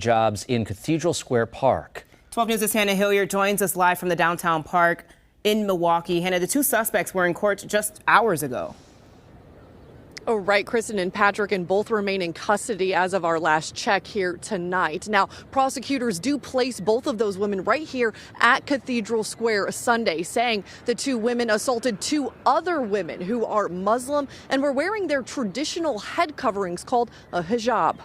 hijabs in Cathedral Square Park. 12 News' Hannah Hilliard joins us live from the downtown park in Milwaukee. Hannah, the two suspects were in court just hours ago. Oh, right, Kristen and Patrick, and both remain in custody as of our last check here tonight. Now, prosecutors do place both of those women right here at Cathedral Square Sunday, saying the two women assaulted two other women who are Muslim and were wearing their traditional head coverings called a hijab.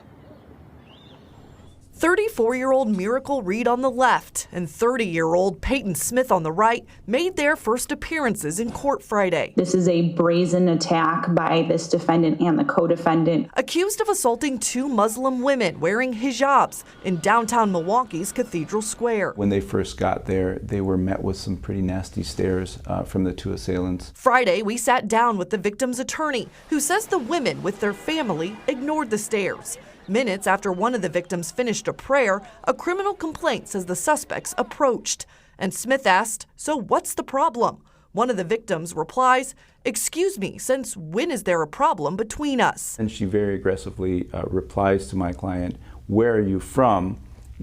34-year-old Miracle Reed on the left and 30-year-old Peyton Smith on the right made their first appearances in court Friday. This is a brazen attack by this defendant and the co-defendant. Accused of assaulting two Muslim women wearing hijabs in downtown Milwaukee's Cathedral Square. When they first got there, they were met with some pretty nasty stares from the two assailants. Friday, we sat down with the victim's attorney, who says the women with their family ignored the stares. Minutes after one of the victims finished a prayer, a criminal complaint says the suspects approached. And Smith asked, "So what's the problem?" One of the victims replies, "Excuse me, since when is there a problem between us?" And she very aggressively replies to my client, "Where are you from?"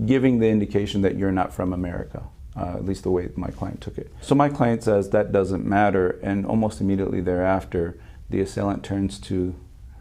giving the indication that you're not from America. At least the way my client took it. So my client says that doesn't matter, and almost immediately thereafter, the assailant turns to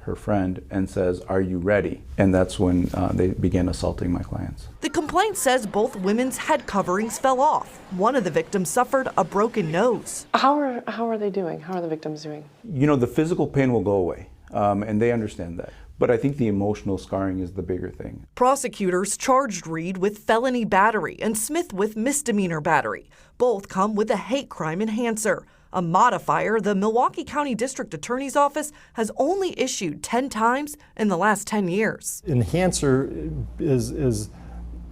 her friend and says, "Are you ready?" And that's when they began assaulting my clients. The complaint says both women's head coverings fell off. One of the victims suffered a broken nose. How are they doing? How are the victims doing? You know, the physical pain will go away, and they understand that. But I think the emotional scarring is the bigger thing. Prosecutors charged Reed with felony battery and Smith with misdemeanor battery. Both come with a hate crime enhancer, a modifier the Milwaukee County District Attorney's Office has only issued 10 times in the last 10 years. Enhancer is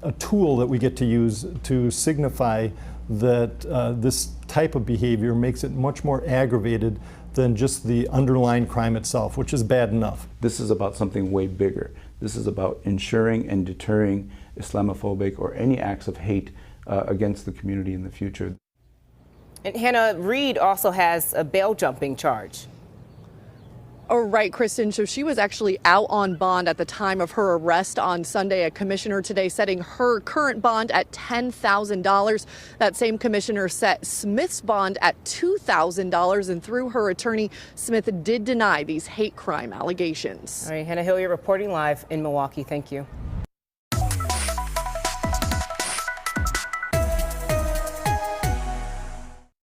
a tool that we get to use to signify that this type of behavior makes it much more aggravated than just the underlying crime itself, which is bad enough. This is about something way bigger. This is about ensuring and deterring Islamophobic or any acts of hate against the community in the future. And Hannah, Reed also has a bail jumping charge. Oh, right, Kristen. So she was actually out on bond at the time of her arrest on Sunday. A commissioner today setting her current bond at $10,000. That same commissioner set Smith's bond at $2,000. And through her attorney, Smith did deny these hate crime allegations. All right, Hannah Hilliard reporting live in Milwaukee. Thank you.